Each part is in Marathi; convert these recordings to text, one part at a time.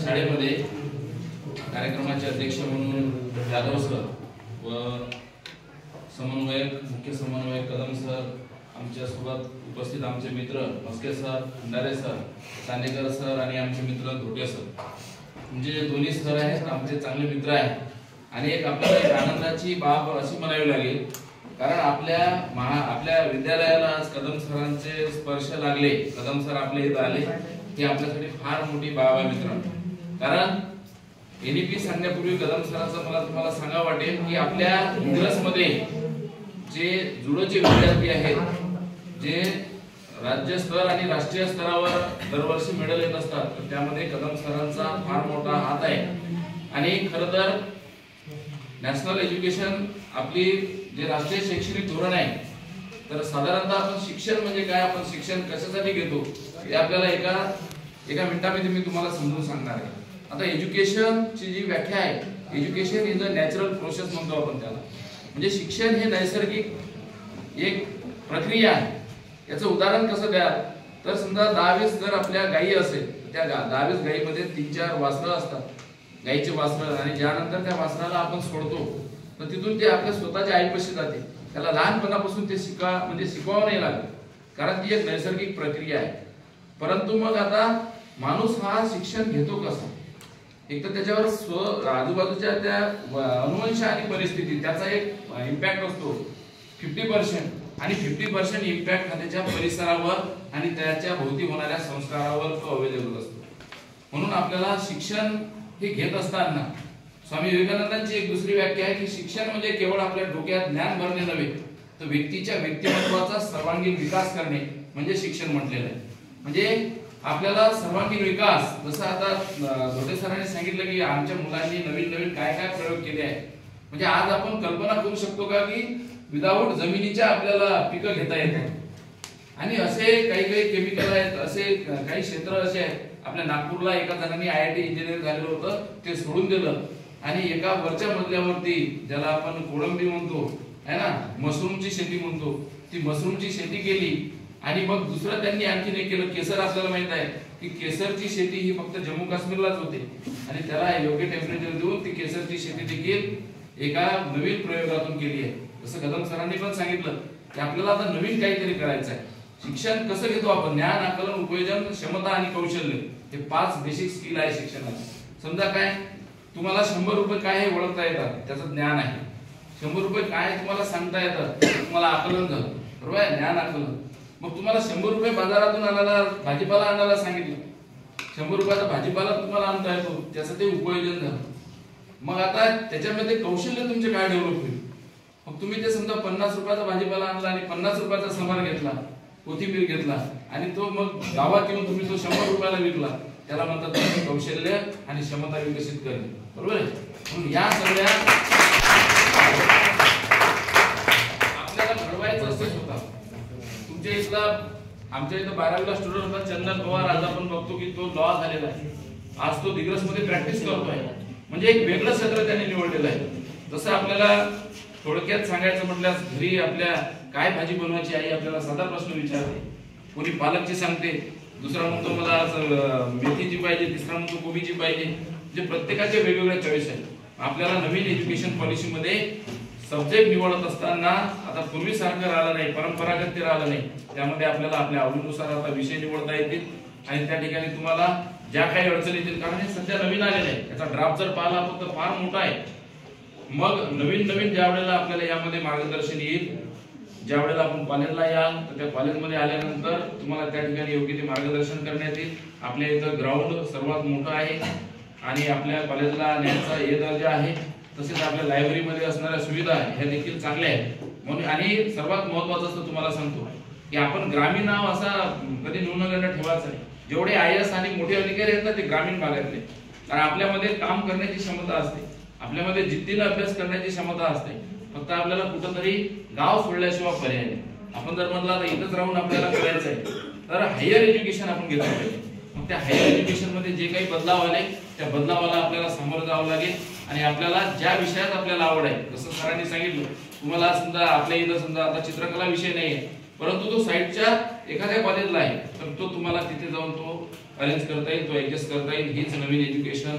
शाळेमध्ये कार्यक्रमाचे अध्यक्ष म्हणून जाधव सर व समन्वयक मुख्य समन्वयक कदम सर, आमच्या सोबत उपस्थित आमचे मित्र Maske sir, Bhandare sir, Chandekar sir आणि आमचे मित्र धोटे सर, म्हणजे दोन्ही सर आहेत आमचे चांगले मित्र आहेत. आणि एक आपल्याला आनंदाची बाब अशी म्हणावी लागेल, कारण आपल्या विद्यालयाला आज कदम सरांचे स्पर्श लागले, कदम सर आपल्या इथे आले, ही आपल्यासाठी फार मोठी बाब आहे मित्रांनो. कारण एनईपी सांगण्यापूर्वी कदम सरांचं मला तुम्हाला सांगावं वाटेल की आपल्या इंग्रजमध्ये जे जुडोचे विद्यार्थी आहेत, जे राज्य स्तर आणि राष्ट्रीय स्तरावर दरवर्षी मेडल येत असतात, तर त्यामध्ये कदम सरांचा फार मोठा हात आहे. आणि खरं तर नॅशनल एज्युकेशन आपली जे राष्ट्रीय शैक्षणिक धोरण आहे, तर साधारणतः आपण शिक्षण म्हणजे काय, आपण शिक्षण कशासाठी घेतो हे आपल्याला एका मिनिटामध्ये मी तुम्हाला समजून सांगणार आहे. आता एज्युकेशन ची जी व्याख्या आहे, education is a natural process म्हणतो आपण त्याला. म्हणजे शिक्षण हे नैसर्गिक एक प्रक्रिया आहे. याचं उदाहरण कसं द्या, तर समजा 10-20 जर आपल्या गायी असेल, त्या 10-20 गायीमध्ये 3-4 वासरं असतात, गायीचे वासरं, आणि ज्यानंतर त्या वासराला आपण सोडतो तर तिथून ते आपल्या स्वतःच्या आईपाशी जाते. त्याला लहानपणापासून ते शिकवावं नाही लागत, कारण ती एक नैसर्गिक प्रक्रिया आहे. परंतु मग आता माणूस हा शिक्षण घेतो कसा, एक तर त्याच्यावर आजूबाजूच्या त्या अनुवंश आणि परिस्थिती त्याचा एक इम्पॅक्ट असतो 50%, आणि 50% इम्पॅक्ट हा त्याच्या परिसरावर आणि त्याच्या भोवती होणाऱ्या संस्कारावर तो अवेलेबल असतो. म्हणून आपल्याला शिक्षण हे घेत असताना स्वामी विवेकानंदांची एक दुसरी व्याख्या आहे की शिक्षण म्हणजे केवळ आपल्या डोक्यात ज्ञान भरणे नव्हे, तर व्यक्तीच्या व्यक्तिमत्वाचा सर्वांगीण विकास करणे म्हणजे शिक्षण म्हटलेलं आहे. म्हणजे आपल्याला सर्वांगीण विकास, जसं आता धोटे सरांनी सांगितलं की आमच्या मुलांनी नवीन काय काय प्रयोग केले आहेत. म्हणजे आज आपण कल्पना करू शकतो का की विदाऊट जमिनीच्या आपल्याला पिकं घेता येतात. आणि असे काही केमिकल आहेत, असे काही क्षेत्र असे आहेत. आपल्या नागपूरला एका जणांनी IIT इंजिनियर झालेलं होतं, ते सोडून दिलं आणि एका वरच्या मजल्यावरती, ज्याला आपण कोळंबी म्हणतो है ना, मशरूमची शेती म्हणतो, ती मशरूमची शेती केली. आणि मग दुसरं त्यांनी आणखीन एक केलं, केसर. आपल्याला माहित आहे की केसरची शेती ही फक्त जम्मू काश्मीरलाच होते, आणि त्याला योग्य टेम्परेचर देऊन ती केसरची शेती देखील एका नवीन प्रयोगातून केली आहे. जसं कदम सरांनी पण सांगितलं की आपल्याला आता नवीन काहीतरी करायचं आहे. शिक्षण कसं घेतो आपण, ज्ञान, आकलन, उपयोजन, क्षमता आणि कौशल्य, हे 5 बेसिक स्किल आहे शिक्षणाचे. समजा काय, तुम्हाला 100 रुपये काय हे ओळखता येतात, त्याचं ज्ञान आहे. 100 रुपये काय तुम्हाला सांगता येतं, तुम्हाला आकलन झालं, बरोबर आहे, ज्ञान आकलन. मग तुम्हाला 100 रुपये बाजारातून आणायला, भाजीपाला आणायला सांगितलं, 100 रुपयाचा भाजीपाला तुम्हाला आणता येतो, त्याचं ते उपयोजन झालं. मग आता त्याच्यामध्ये कौशल्य तुमचे काय डेव्हलप होईल. मग तुम्ही ते समजा 50 रुपयाचा भाजीपाला आणला आणि 50 रुपयाचा समार घेतला, कोथिंबीर घेतला, आणि तो मग गावात येऊन तुम्ही तो 100 रुपयाला विकला, त्याला म्हणतात कौशल्य आणि क्षमता विकसित करणे, बरोबर आहे. म्हणून या सगळ्या आपल्याला घडवायचं असेल होता. तुमच्या इथला, आमच्या इथं 12वीला स्टुडंट होता चंदन पवार, आज आपण बघतो की तो लॉ झालेला आहे, आज तो दिग्रस मध्ये प्रॅक्टिस करतोय. म्हणजे एक वेगळं क्षेत्र त्यांनी निवडलेलं आहे. जसं आपल्याला थोडक्यात सांगायचं म्हटल्यास, घरी आपल्या काय भाजी बनवायची आई आपल्याला साधा प्रश्न विचारते. कोणी पालकची सांगते, दुसरा म्हणतो मला मेथीची पाहिजे, तिसरा म्हणतो कोबीची पाहिजे. म्हणजे प्रत्येकाचे वेगवेगळे चॉईस आहे. आपल्याला नवीन एज्युकेशन पॉलिसी मध्ये सब्जेक्ट निवडत असताना आता पूर्वीसारखं राहिलं नाही, परंपरागत ते राहिलं नाही. त्यामध्ये आपल्याला आपल्या आवडीनुसार आता विषय निवडता येतील, आणि त्या ठिकाणी तुम्हाला ज्या काही अडचणी येतील, कारण हे सध्या नवीन आलेलं आहे, याचा ड्राफ्ट जर पाहिला आपण तर फार मोठा आहे. मग नवीन ज्या वेळेला आपल्याला यामध्ये मार्गदर्शन येईल, ज्या वेळेला आपण कॉलेजला याल, तर त्या कॉलेजमध्ये आल्यानंतर तुम्हाला त्या ठिकाणी योग्य ते मार्गदर्शन करण्यात येईल. आपल्या इथं ग्राउंड सर्वात मोठं आहे, आणि आपल्या कॉलेजला न्यायचा दर्जा आहे. तसेच आपल्या लायब्ररीमध्ये असणाऱ्या सुविधा ह्या देखील चांगल्या आहेत. म्हणून आणि सर्वात महत्वाचं असं तुम्हाला सांगतो की आपण ग्रामीण नाव असा कधी न्यूनगंड ठेवायचं नाही. जेवढे IAS आणि मोठे अधिकारी आहेत ना, ते ग्रामीण भागातले. कारण आपल्यामध्ये काम करण्याची क्षमता असते, आपल्यामध्ये जिद्दीने अभ्यास करण्याची क्षमता असते. फक्त आपल्याला कुठंतरी गाव सोडल्याशिवाय पर्याय नाही. आपण जर म्हटलं तर इथंच राहून आपल्याला करायचं आहे, तर हायर एज्युकेशन आपण घेतलं पाहिजे. मग त्या हायर एज्युकेशन मध्ये जे काही बदलाव आले, त्या बदलावाला आपल्याला सामोरं जावं लागेल. आणि आपल्याला ज्या विषयात आपल्याला आवड आहे, जसं सरांनी सांगितलं, तुम्हाला समजा आपल्या इथं समजा आता चित्रकला विषय नाहीये, परंतु तो साईडच्या एखाद्या कॉलेजला आहे तर तो तुम्हाला तिथे जाऊन तो अरेंज करता येईल, तो ऍडजस्ट करता येईल. हीच नवीन एज्युकेशन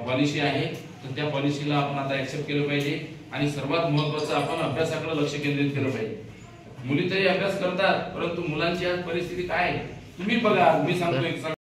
पॉलिसी आहे. तर त्या पॉलिसीला आपण आता ऍक्सेप्ट केलं पाहिजे आणि सर्वात महत्त्वाचं आपण अभ्यासाकडे लक्ष केंद्रित केलं पाहिजे. मुली तरी अभ्यास करतात, परंतु मुलांची आज परिस्थिती काय आहे तुम्ही बघा. मी सांगतो एक